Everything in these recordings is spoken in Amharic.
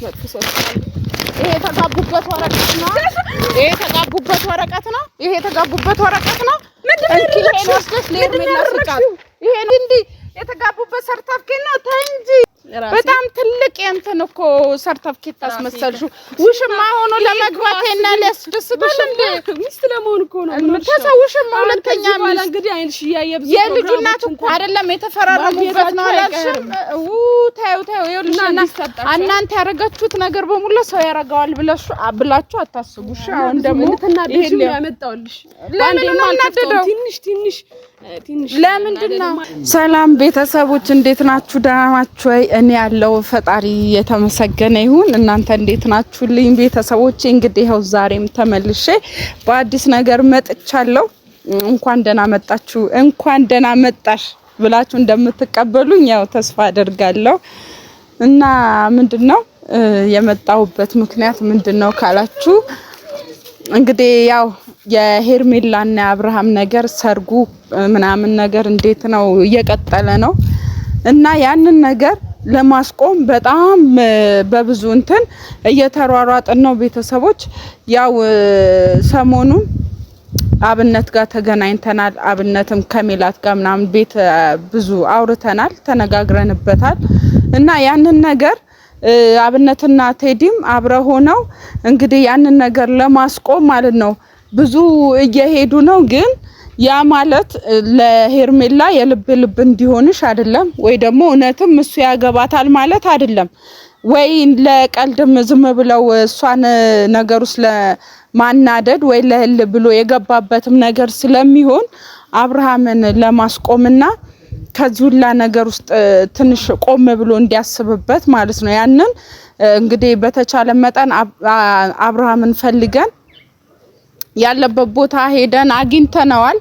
ይሄ የተጋቡበት ወረቀት ነው። ይሄ የተጋቡበት ወረቀት ነው። ይሄ እንዴ የተጋቡበት ሰርተፍኬት ነው። ተይ እንጂ በጣም ትልቅ እንትን እኮ ሰርተፍኬት ታስመሰልሹ። ውሽማ ሆኖ ለመግባት እና ለስደስታል እንዴ ሚስት ለመሆን እኮ ነው። ተሰውሽማ ሁለተኛ ማለት እንግዲህ አይንሽ ያያብ የልጁ እናት እኮ አይደለም የተፈራረሙበት ነው አላልሽም? ታዩ ይኸውልሽና እናንተ ያረጋችሁት ነገር በሙሉ ሰው ያረጋዋል ብላችሁ አታስቡሽ። አሁን ደግሞ ይሄን ያመጣውልሽ አንዴማ አልተፈተው ትንሽ ለምንድነው? ሰላም ቤተሰቦች እንዴት ናችሁ? ደህና ናችሁ ወይ? እኔ ያለው ፈጣሪ የተመሰገነ ይሁን። እናንተ እንዴት ናችሁልኝ ቤተሰቦቼ? እንግዲህ ይኸው ዛሬም ተመልሼ በአዲስ ነገር መጥቻለሁ። እንኳን ደህና መጣችሁ፣ እንኳን ደህና መጣሽ ብላችሁ እንደምትቀበሉኝ ያው ተስፋ አደርጋለሁ። እና ምንድነው የመጣሁበት ምክንያት ምንድነው ካላችሁ እንግዲህ ያው የሄርሜላና አብርሃም ነገር ሰርጉ ምናምን ነገር እንዴት ነው እየቀጠለ ነው እና ያንን ነገር ለማስቆም በጣም በብዙ እንትን እየተሯሯጥን ነው ቤተሰቦች። ያው ሰሞኑን አብነት ጋር ተገናኝተናል። አብነትም ከሜላት ጋር ምናምን ቤት ብዙ አውርተናል፣ ተነጋግረንበታል እና ያንን ነገር አብነትና ቴዲም አብረው ሆነው እንግዲህ ያንን ነገር ለማስቆም ማለት ነው ብዙ እየሄዱ ነው። ግን ያ ማለት ለሄርሜላ የልብ እንዲሆንሽ አይደለም፣ ወይ ደግሞ እውነትም እሱ ያገባታል ማለት አይደለም። ወይ ለቀልድም ዝም ብለው እሷን ነገር ውስጥ ለማናደድ ወይ ለህል ብሎ የገባበትም ነገር ስለሚሆን አብርሃምን ለማስቆምና ከዚሁላ ነገር ውስጥ ትንሽ ቆም ብሎ እንዲያስብበት ማለት ነው። ያንን እንግዲህ በተቻለ መጠን አብርሃምን ፈልገን ያለበት ቦታ ሄደን አግኝተነዋል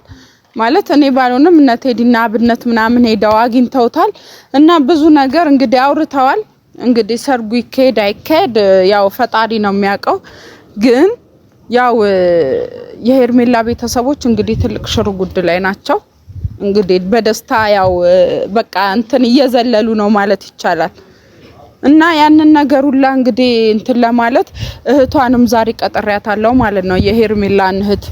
ማለት እኔ ባልሆንም እነ ቴዲና አብነት ምናምን ሄደው አግኝተውታል እና ብዙ ነገር እንግዲህ አውርተዋል። እንግዲህ ሰርጉ ይካሄድ አይካሄድ ያው ፈጣሪ ነው የሚያውቀው። ግን ያው የሄርሜላ ቤተሰቦች እንግዲህ ትልቅ ሽርጉድ ላይ ናቸው። እንግዲህ በደስታ ያው በቃ እንትን እየዘለሉ ነው ማለት ይቻላል። እና ያንን ነገር ሁላ እንግዲህ እንትን ለማለት እህቷንም ዛሬ ቀጥሬያታለሁ ማለት ነው የሄርሜላን እህት።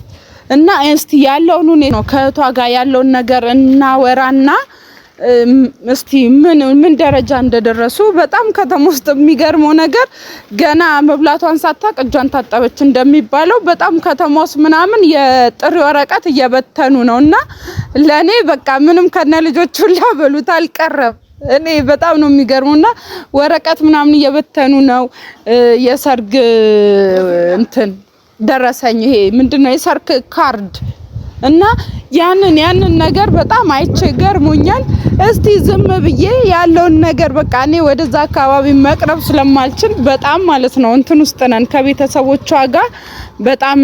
እና እስቲ ያለውን ነው ከእህቷ ጋር ያለውን ነገር እናወራና እስቲ ምን ደረጃ እንደደረሱ። በጣም ከተማ ውስጥ የሚገርመው ነገር ገና መብላቷን ሳታቅ እጇን ታጠበች እንደሚባለው በጣም ከተማ ውስጥ ምናምን የጥሪ ወረቀት እየበተኑ ነውና ለኔ በቃ ምንም ከነ ልጆቹ ላበሉት አልቀረም። እኔ በጣም ነው የሚገርመውና ወረቀት ምናምን እየበተኑ ነው። የሰርግ እንትን ደረሰኝ ይሄ ምንድነው የሰርግ ካርድ እና ያንን ነገር በጣም አይቸገርሞኛል። እስቲ ዝም ብዬ ያለውን ነገር በቃ እኔ ወደዛ አካባቢ መቅረብ ስለማልችል በጣም ማለት ነው እንትን ውስጥ ነን ከቤተሰቦቿ ጋር በጣም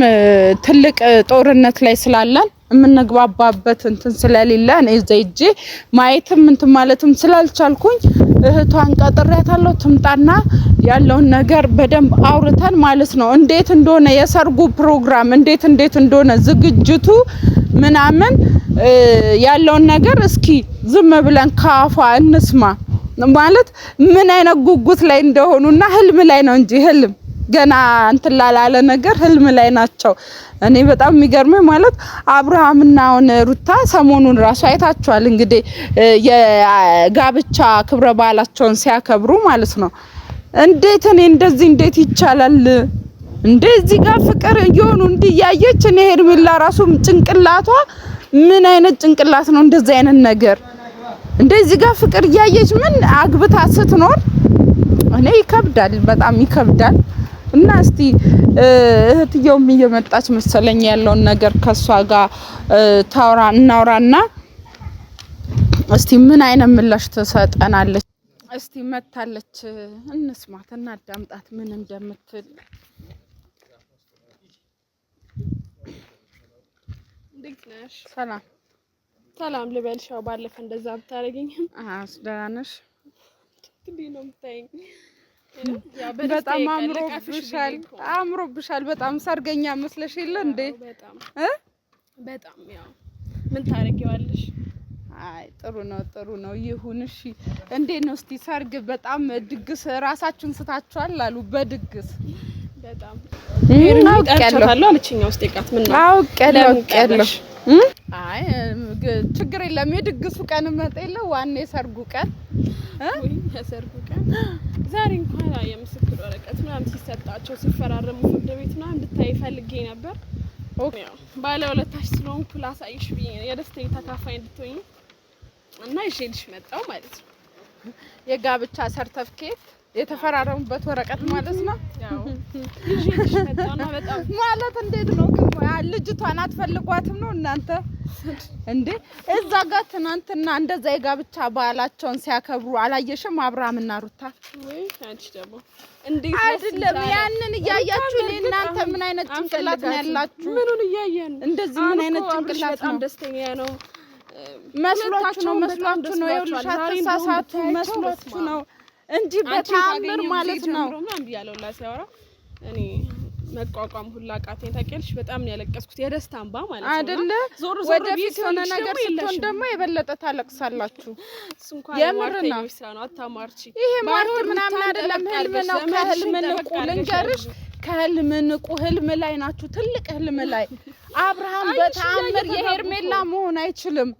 ትልቅ ጦርነት ላይ ስላለን የምንግባባበት እንትን ስለሌለ እኔ ዘይጄ ማየትም እንትን ማለትም ስላልቻልኩኝ እህቷን ቀጥሬያታለሁ። ትምጣና ያለውን ነገር በደንብ አውርተን ማለት ነው እንዴት እንደሆነ የሰርጉ ፕሮግራም እንዴት እንደሆነ ዝግጅቱ ምናምን ያለውን ነገር እስኪ ዝም ብለን ካፏ እንስማ። ማለት ምን አይነት ጉጉት ላይ እንደሆኑና ህልም ላይ ነው እንጂ ህልም ገና እንትን ላላለ ነገር ህልም ላይ ናቸው። እኔ በጣም የሚገርመኝ ማለት አብርሃምና ሩታ ሰሞኑን ራሱ አይታችኋል እንግዲህ የጋብቻ ክብረ በዓላቸውን ሲያከብሩ ማለት ነው። እንዴት እንዴት ይቻላል እንደዚህ ጋር ፍቅር እየሆኑ እንዲያየች እኔ ሄርሜላ ራሱ ጭንቅላቷ ምን አይነት ጭንቅላት ነው እንደዚህ አይነት ነገር እንደዚህ ጋር ፍቅር እያየች ምን አግብታ ስትኖር እኔ ይከብዳል፣ በጣም ይከብዳል። እና እስቲ እህትየውም እየመጣች መሰለኝ ያለውን ነገር ከሷ ጋር እናውራና እስቲ ምን አይነት ምላሽ ትሰጠናለች። እስቲ መታለች እንስማት እና አዳምጣት ምን እንደምትል። እንዴትነሽ? ሰላም ልበልሻው ባለፈ እንደዛ ብታረጋኝም ደህና ነሽ? እንዴ ነው የምታይኝ? በጣም አምሮብሻል። በጣም ሰርገኛ መስለሽ የለ እንዴ? በጣም ያው ምን ታረጊዋለሽ? አይ ጥሩ ነው ይሁን እሺ እንዴት ነው እስቲ ሰርግ በጣም ድግስ ራሳችሁን ስታችኋል አሉ በድግስ በጣም አውቄያለሁ አለችኝ ውስጥ ይቃት ምን ነው አውቄያለሁ አይ ችግር የለም የድግሱ ቀን መጣለ ዋና የሰርጉ ቀን የሰርጉ ቀን ዛሬ እንኳን የምስክር ወረቀት ምናምን ሲሰጣቸው ሲፈራረሙ ፍርድ ቤት ምናምን እንድታይ ፈልጌ ነበር ኦኬ ባለ ሁለታሽ ስለሆንኩ ላሳይሽ ብዬ የደስታዬ ተካፋይ እንድትሆኝ እና ይዤልሽ መጣሁ ማለት ነው የጋብቻ ሰርተፍኬት የተፈራረሙበት ወረቀት ማለት ነው ያው ይዤልሽ መጣሁና በጣም ማለት እንዴት ነው ልጅቷን አትፈልጓትም ነው እናንተ እንዴ እዛ ጋር ትናንትና እንደዛ የጋብቻ በዓላቸውን ሲያከብሩ አላየሽም አብርሃምና ሩታ ወይ አንቺ ደግሞ እንዴት አይደለም ያንን ያያችሁ እናንተ ምን አይነት ጭንቅላት ነው ያላችሁ ምኑን ያያን እንደዚህ ምን አይነት ጭንቅላት ነው በጣም ደስተኛ ነው መስሏችሁ ነው ይኸውልሽ አትሳሳቱ መስሏችሁ ነው እንጂ በታምር ማለት ነው ምናምን ብያለሁ ላሲያወራ እኔ መቋቋም ሁላ ቃተኝ ታውቂያለሽ በጣም ነው ያለቀስኩት የደስታ እንባ ማለት ነው አይደለ ወደፊት ሆነ ነገር ስትሆን ደግሞ የበለጠ ታለቅሳላችሁ የምር ነው አታማርቺ ይሄ ማርት ምናምን አይደለም ህልም ነው ከህልም ንቁ ልንገርሽ ከህልም ንቁ ህልም ላይ ናችሁ ትልቅ ህልም ላይ አብርሃም በታምር የሄርሜላ መሆን አይችልም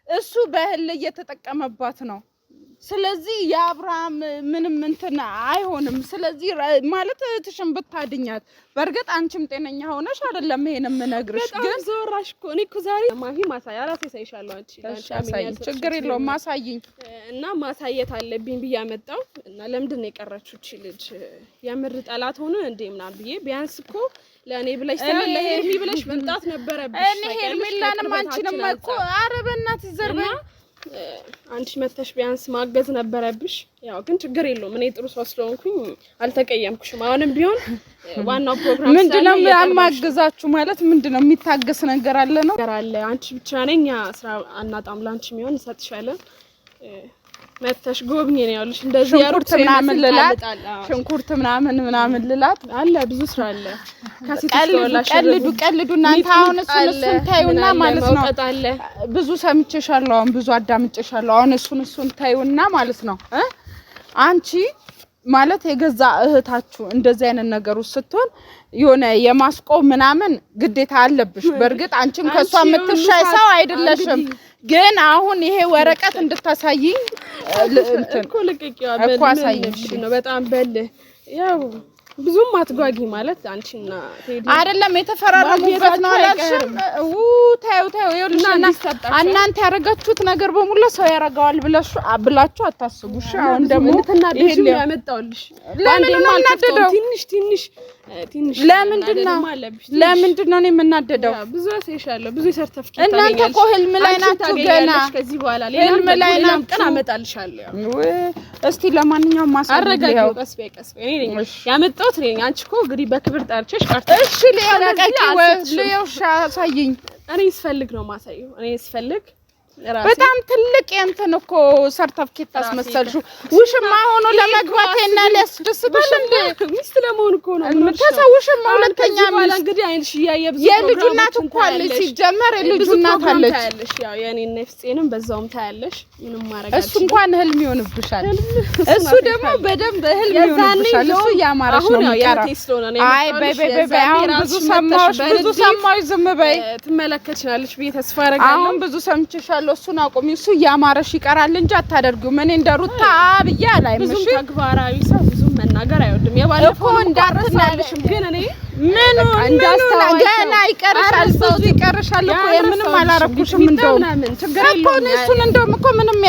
እሱ በህል እየተጠቀመባት ነው ስለዚህ የአብርሃም ምንም እንትና አይሆንም ስለዚህ ማለት እትሽም ብታድኛት በርግጥ አንቺም ጤነኛ ሆነሽ አይደለም ይሄን ምነግርሽ ግን ዞራሽ እኮ እኔ እኮ ዛሬ ማሂ ማሳያ ራሴ ሳይሻለው አንቺ ለሻሳይ ችግር የለውም ማሳይኝ እና ማሳየት አለብኝ ብዬ አመጣው እና ለምንድን ነው የቀረችው እቺ ልጅ የምር ጠላት ሆነ እንዴ ምናምን ብዬ ቢያንስ እኮ ለኔ ብለሽ ለሄርሚ ብለሽ መምጣት ነበረብሽ እኔ ሄርሜላንም አንቺንም እኮ አረበናት ይዘርበኝ አንቺ መተሽ ቢያንስ ማገዝ ነበረብሽ ያው ግን ችግር የለውም እኔ ጥሩ ሰው ስለሆንኩኝ አልተቀየምኩሽም አሁንም ቢሆን ዋናው ፕሮግራም ምንድነው ማግዛችሁ ማለት ምንድነው የሚታገስ ነገር አለ ነው አንቺ ብቻ ነኝ ስራ አናጣም ላንቺ የሚሆን ሰጥሻለን መተሽ ጎብኝ ነው ያልሽ እንደዚህ ሽንኩርት ምናምን ልላት አለ ብዙ ስራ አለ ቀልዱ እናንተ አሁን እሱን ታዩና ማለት ነው ብዙ ሰምቼሻለሁ አሁን ብዙ አዳምጬሻለሁ አሁን እሱን ታዩና ማለት ነው አንቺ ማለት የገዛ እህታችሁ እንደዚህ አይነት ነገር ውስጥ ስትሆን የሆነ የማስቆም ምናምን ግዴታ አለብሽ በርግጥ አንቺም ከሷ የምትሻይ ሰው አይደለሽም ግን አሁን ይሄ ወረቀት እንድታሳይኝ እኮ ለቀቂያ በልሽ ነው በጣም በል ያው ብዙም አትጓጊ ማለት አንቺና ቴዲ አይደለም የተፈራረሙበት ነው አላልሽም ታዩ ይኸውልሽና እናንተ ያረጋችሁት ነገር በሙሉ ሰው ያረጋዋል ብላችሁ አታስቡሽ አሁን ደግሞ ይሄን ያመጣውልሽ ትንሽ ለምንድን ነው የምናደደው ብዙ አሰይሻለሁ ብዙ ሰርተፍኬት እናንተ እኮ ህልም ላይ ናችሁ ገና ከዚህ በኋላ ህልም ላይ ናችሁ አመጣልሻለሁ እስቲ ለማንኛውም ማሳረጋው ቀስ በይ እኔ ያመጣሁት ነኝ አንቺ እኮ እንግዲህ በክብር ጠርቼሽ ቀርተሽ እሺ ለውሻ ሳይኝ እኔ ስፈልግ ነው ማሳየው እኔ ስፈልግ በጣም ትልቅ እንትን እኮ ሰርተፍኬት ታስመሰልሽው ውሽማ ሆኖ ለመግባቴና ለስድስብሽ እንደ ሚስት ለመሆን እኮ ነው ተሰውሽማ ሁለተኛ ማለት እንግዲህ አይንሽ ያየብዙ የልጁ እናት እኮ አለች ሲጀመር የልጁ እናት አለች ያው የኔ ነፍሴንም በዛውም ታያለሽ ምንም ማረጋች እሱ እንኳን ህልም ይሆንብሻል እሱ ደግሞ በደንብ ህልም ይሆንብሻል እሱ ያማረሽ ነው የሚቀራው አይ በይ አሁን ብዙ ሰማሽ ዝም በይ ትመለከችናለሽ ብዬ ተስፋ አረጋለሁ አሁን ብዙ ሰምቼሻለሁ እሱን አቆሚ እሱ ያማረሽ ይቀራል እንጂ አታደርጉም እኔ እንደሩታ ብዬ አላይምሽ ብዙ ተግባራዊ ሰው ብዙ መናገር አይወድም የባለፈው እንዳትናልሽም ግን እኔ ምን ገና ይቀርሻል ብዙ ይቀርሻል እኮ ምንም አላረኩሽም እንደውም ችግር የለውም እሱን እንደውም እኮ ምንም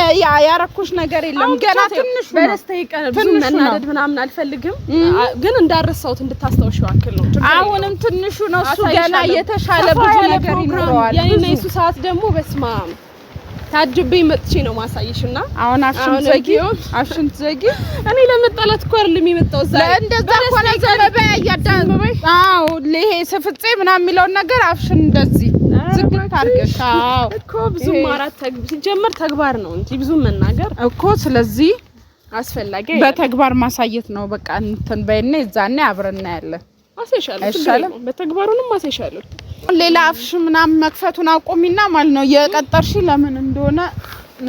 ያረኩሽ ነገር የለም ገና ትንሽ በደስታ ይቀር ብዙ መናደድ ምናምን አልፈልግም ግን እንዳረሳውት እንድታስተውሽው አክል ነው አሁንም ትንሹ ነው እሱ ገና የተሻለ ብዙ ነገር ይኖረዋል ያኔና እሱ ሰዓት ደግሞ በስማ ታጅብኝ መጥቼ ነው ማሳይሽና አሁን አፍሽን ዘጊ እኔ ለመጣላት እኮ አይደለም የመጣው ዛሬ እንደዛ ኮነ ዘበበይ ያዳንበበይ አው ለሄ ስፍጼ ምናምን የሚለው ነገር አፍሽን እንደዚህ ዝግት አርገሽ እኮ ብዙ ማራት ሲጀመር ተግባር ነው እንጂ ብዙ መናገር እኮ ስለዚህ አስፈላጊ በተግባር ማሳየት ነው በቃ እንትን በእኔ እዛኔ አብረና ያለ አሰይሻለሁ በተግባሩንም አሰይሻለሁ ሌላ አፍሽ ምናምን መክፈቱን አቆሚና ማለት ነው የቀጠርሽ ለምን እንደሆነ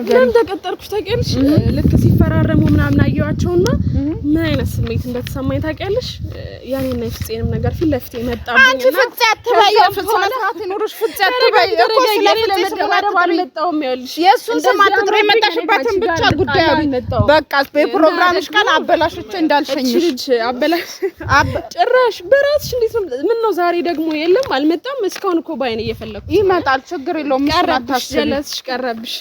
ለምን ተቀጠርኩሽ ታውቂያለሽ? ልክ ሲፈራረሙ ምናምን አየዋቸውና ምን አይነት ስሜት እንደተሰማኝ ታውቂያለሽ? ያኔና ፍፄንም ነገር ፊት ለፊት መጣብኝና አንቺ ፍፄ አትበይ ፍፄ ይኖርሽ ፍፄ አትበይ እኮ ስለለመደባደብ አልመጣሁም ይኸውልሽ የእሱን ስም አትጥሪ የመጣሽበትን ብቻ ጉዳይ በቃ በፕሮግራምሽ ቀን አበላሽቼ እንዳልሸኝሽ ልጅ አበላሽ ጭራሽ በራስሽ እንዴት ነው ምን ነው ዛሬ ደግሞ የለም አልመጣም እስካሁን እኮ ባይኔ እየፈለኩ ይመጣል ችግር የለውም ቀረብሽ ጀለስሽ ቀረብሽ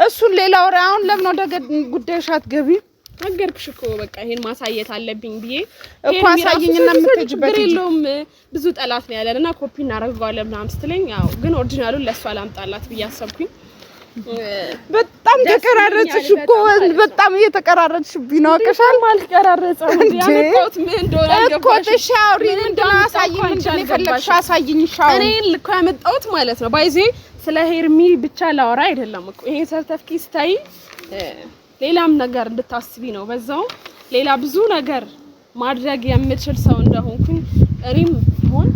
እሱን ሌላ ወሬ አሁን ለምን ወደ ጉዳይሽ አትገቢ ነገርኩሽ እኮ በቃ ይሄን ማሳየት አለብኝ ብዬ እኮ አሳየኝና የምትሄጂበት የለውም ብዙ ጠላት ነው ያለና ኮፒ እናደርገዋለን ምናምን ስትለኝ ያው ግን ኦሪጂናሉን ለሷ ላምጣላት ብዬ አሰብኩኝ በጣም ተቀራረጽሽ እኮ በጣም እየተቀራረጽሽብኝ ነው አቀሻል ማልቀራረጽው ያመጣሁት ምን እንደሆነ አልገባሽ እኮ ተሻውሪ ምንድነው አሳይኝ ምንድነው የፈለግሽ አሳይኝ ሻው እኔ ልኮ ያመጣሁት ማለት ነው ባይዜ ስለ ሄርሚ ብቻ ላወራ አይደለም እኮ ይሄ ሰርተፍኬት ስታይ ሌላም ነገር እንድታስቢ ነው በዛው ሌላ ብዙ ነገር ማድረግ የምችል ሰው እንደሆንኩኝ እኔም ሆን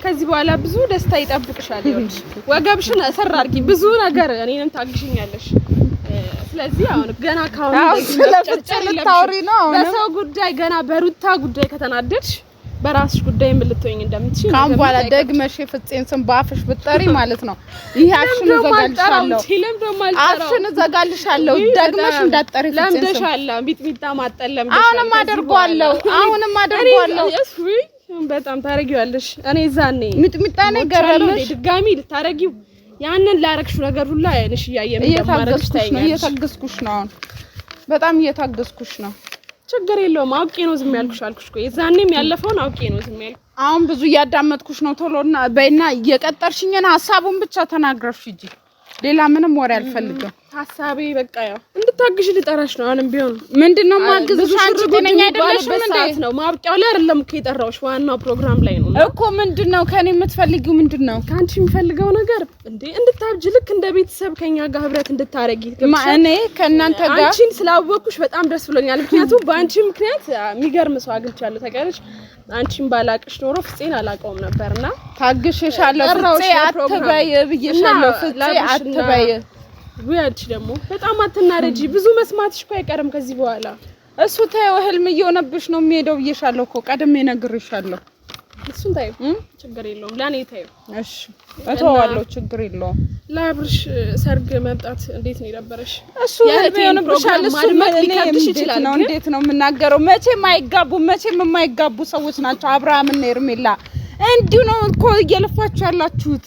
ከዚህ በኋላ ብዙ ደስታ ይጠብቅሻል ይኸውልሽ ወገብሽን እሰር አድርጊ ብዙ ነገር እኔንም ታግሽኛለሽ ስለዚህ አሁን ገና ካሁን ስለፍጨልታውሪ ነው አሁን በሰው ጉዳይ ገና በሩታ ጉዳይ ከተናደድሽ በራስሽ ጉዳይ ምን ልትሆኝ እንደምትችይ ካም በኋላ ደግመሽ ፍፄን ስም ባፍሽ ብትጠሪ ማለት ነው ይሄ አክሽን ዘጋልሻለሁ አክሽን ዘጋልሻለሁ ደግመሽ እንዳትጠሪ ፍፄን ስም ለምደሻላ ሚጥሚጣ ማጠለም አሁንም አደርገዋለሁ በጣም ታረጊዋለሽ እኔ ዛኔ ሚጥሚጣ ነው ገረመሽ ድጋሚ ልታረጊው ያንን ላረክሽው ነገር ሁሉ አይንሽ ያየም እየታገስኩሽ ነው አሁን በጣም እየታገስኩሽ ነው ችግር የለውም አውቄ ነው ዝም ያልኩሽ አልኩሽ እኮ የዛኔም ያለፈውን አውቄ ነው ዝም ያልኩ አሁን ብዙ እያዳመጥኩሽ ነው ቶሎና በእና እየቀጠርሽኝና ሐሳቡን ብቻ ተናግረሽ እንጂ ሌላ ምንም ወሬ አልፈልግም ሐሳቤ በቃ ያው እንድታግሽ ልጠራሽ ነው አሁንም ቢሆን ምንድነው ማግዝሽ አንቺ ጤነኛ አይደለሽም እንዴ ነው ማብቂያው ላይ አይደለም እኮ የጠራውሽ ዋናው ፕሮግራም ላይ ነው እኮ ምንድነው ከኔ የምትፈልጊው ምንድነው ካንቺ የምፈልገው ነገር እንዴ እንድታብጂ ልክ እንደ ቤተሰብ ከኛ ጋር ህብረት እንድታረጊ እኔ ከእናንተ ጋር አንቺን ስላወቅኩሽ በጣም ደስ ብሎኛል ምክንያቱም በአንቺ ምክንያት የሚገርም ሰው አግኝቻለሁ ታውቂያለሽ አንቺን ባላቅሽ ኖሮ ፍፄን አላውቀውም ነበርና ታግሽሻለሁ ፍፄ አትበይ ብዬሻለሁ ፍፄ አትበይ ወያቺ ደግሞ በጣም አትናረጂ ብዙ መስማትሽ እኮ አይቀርም ከዚህ በኋላ እሱ ተይው ህልም እየሆነብሽ ነው የሚሄደው ብዬሻለሁ እኮ ቀድሜ ነግሬሻለሁ እሱን ታዩ ችግር የለውም ለኔ ታዩ እሺ እተዋለሁ ችግር የለውም ለአብርሽ ሰርግ መምጣት እንዴት ነው የነበረሽ እሱ የሆነብሻል እሱ ሊከብድሽ ይችላል ነው እንዴት ነው የምናገረው መቼም የማይጋቡ ሰዎች ናቸው አብርሃምና ሄርሜላ እንዲሁ ነው እኮ እየለፋችሁ ያላችሁት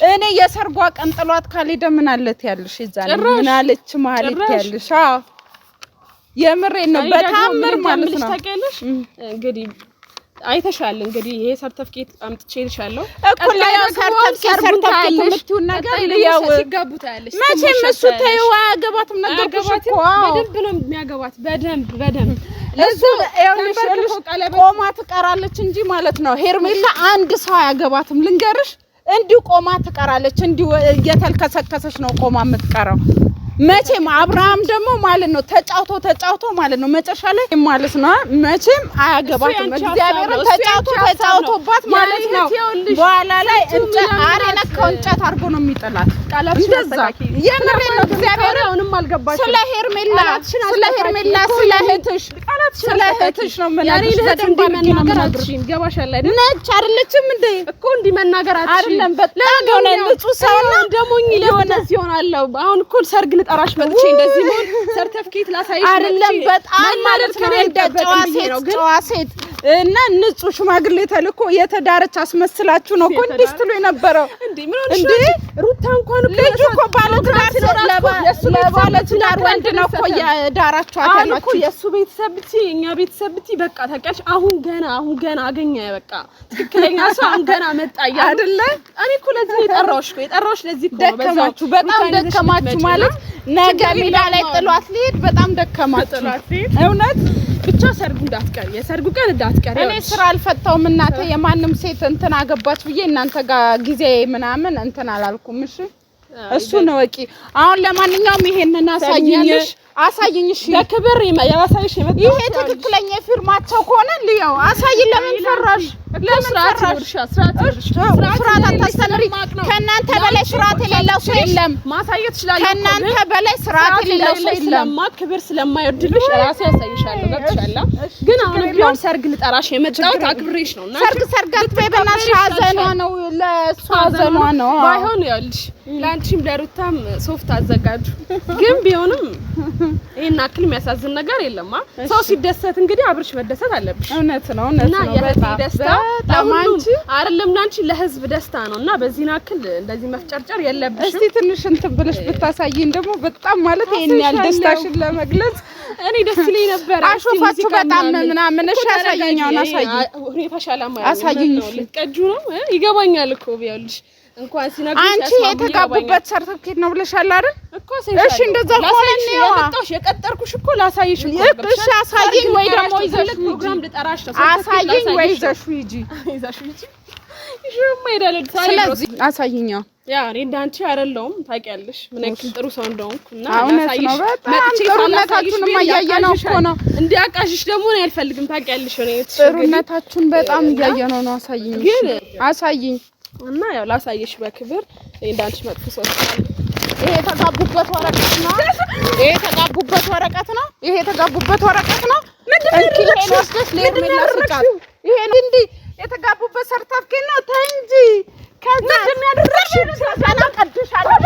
እኔ የሰርጓ ቀን ጥሏት ካልሄደ ምን አለት ያልሽ ይዛል ምን አለች ማለት ያልሽ አዎ የምሬን ነው በታምር ማለት ነው ታውቂያለሽ እንግዲህ አይተሻል እንግዲህ ይሄ ሰርተፍኬት አምጥቼልሻለሁ እኮ ለያው ሰርተፍኬት የምትው ነገር ለያው ሲጋቡታለሽ መቼም እሱ ተይው አያገባትም ነገር እኮ በደንብ ነው የሚያገባት በደንብ እሱ ይኸውልሽ ቆማ ትቀራለች እንጂ ማለት ነው ሄርሜላ አንድ ሰው አያገባትም ልንገርሽ እንዲሁ ቆማ ትቀራለች እንዲሁ እየተልከሰከሰች ነው ቆማ የምትቀረው መቼም አብርሃም ደግሞ ማለት ነው ተጫውቶ ማለት ነው መጨረሻ ላይ ማለት ነው መቼም አያገባትም እግዚአብሔር ተጫውቶባት ማለት ነው በኋላ ላይ እንጨት አርጎ ነው የሚጥላት እንደዛ የምሬን ነው እግዚአብሔር አሁንም አልገባሽ ስለ ሄርሜላ ስለ እህትሽ ነው ምናምን በደንብ እንዲመናገራችሁ ገባሻል አይደል ነጭ አይደለችም እንዴ እኮ እንዲመናገር አይደለም በጣም ነው ንጹህ ሰው ነው ደሞኝ ሊሆነ ሲሆናለው አሁን እኮ ሰርግ ልጠራሽ መጥቼ እንደዚህ ሞን ሰርተፍኬት ላሳይሽ አይደለም በጣም ማለት ነው እንደ ጨዋ ሴት እና ንጹህ ሽማግሌ ተልኮ የተዳረች አስመስላችሁ ነው እኮ እንዲህ ስትሉ የነበረው እንዴ ምን ሆነሽ እንዴ ሩታ እንኳን ልጅ እኮ ባለትዳር ወንድ ነው እኮ የዳራችሁ አታላችሁ እኮ የሱ ቤተሰብ ብቻ እኛ ቤተሰብ ብቻ በቃ ታውቂያለሽ አሁን ገና አገኘ በቃ ትክክለኛ ሰው አሁን ገና መጣ አይደለ እኔ እኮ ለዚህ የጠራሁሽ ለዚህ እኮ ደከማችሁ በጣም ደከማችሁ ማለት ነገ ሜዳ ላይ ጥሏት ሊሄድ በጣም ደከማችሁ እውነት ብቻ ሰርጉ እንዳትቀር የሰርጉ ቀን እንዳትቀር እኔ ስራ አልፈታውም እናንተ የማንም ሴት እንትን አገባች ብዬ እናንተ ጋር ጊዜ ምናምን እንትን አላልኩም እሺ እሱ ነው ወቂ አሁን ለማንኛውም ይሄንን አሳየኝሽ አሳይኝ እሺ ለክብር ያሳይሽ የመጣው ይሄ ትክክለኛ ፊርማቸው ከሆነ ልየው አሳይኝ ለምን ፈራሽ ለስራት ስራት አታስተምሪ ከእናንተ በላይ ስራት የሌለው ሰው የለም ማሳየት ይችላል ከእናንተ በላይ ስራት የሌለው ሰው የለም ክብር ስለማይወድልሽ ራሴ ያሳይሻለሁ ገብቻለሁ ግን አሁን ቢሆን ሰርግ ልጠራሽ የመጣው አክብሬሽ ነውና ሰርጋት በበናሽ ሀዘኗ ነው ለሷ ሀዘኗ ነው ባይሆን ያልሽ ላንቺም ለሩታም ሶፍት አዘጋጁ ግን ቢሆንም ይሄን አክል የሚያሳዝን ነገር የለማ ሰው ሲደሰት እንግዲህ አብርሽ መደሰት አለብሽ እውነት ነው በጣም ደስታ ለማንቺ አይደለም ላንቺ ለህዝብ ደስታ ነውና በዚህ አክል እንደዚህ መፍጨርጨር የለብሽ እስቲ ትንሽ እንትን ብለሽ ብታሳይኝ ደግሞ በጣም ማለት ይሄን ያህል ደስታሽን ለመግለጽ እኔ ደስ ይለኝ ነበር አሾፋችሁ በጣም ምናምን እሺ አሳየኛውን ሁኔታሽ አላማኝ አሳየኝ ልትቀጁ ነው ይገባኛል እኮ ቢያልሽ እንኳን ሲነግርሽ አንቺ የተጋቡበት ሰርተፍኬት ነው ብለሻል አይደል እኮ እሺ እንደዛ ሆነ ነው ያመጣሽ የቀጠርኩሽ እኮ ላሳይሽ እኮ እሺ አሳየኝ ወይ ደግሞ ይዘሽ ፕሮግራም ልጠራሽ ነው አሳየኝ ወይ ይዘሽ ሂጂ ይሽማ ይዳለ ስለዚህ አሳየኛ ያ እኔ እንዳንቺ አይደለሁም ታውቂያለሽ ምን ያክል ጥሩ ሰው እንደሆንኩና ላሳይሽ መጥቼ ጥሩነታችሁን እያየነው እኮ ነው እንዲያቃሽሽ ደግሞ እኔ አልፈልግም ታውቂያለሽ እኔ ጥሩነታችሁን በጣም እያየነው ነው አሳይኝ ግን አሳይኝ እና ያው ላሳይሽ በክብር እንዳንቺ መጥፎ ሰው ይሄ የተጋቡበት ወረቀት ነው ይሄ የተጋቡበት ወረቀት ነው ምንድነው ወስደሽ ለሄርሜላ ስጫት ይሄ እንዴ የተጋቡበት ሰርተፍኬት ነው ተይ እንጂ ከዛ ምንድነው ያደረግሽ ሰላም ቀድሻለሁ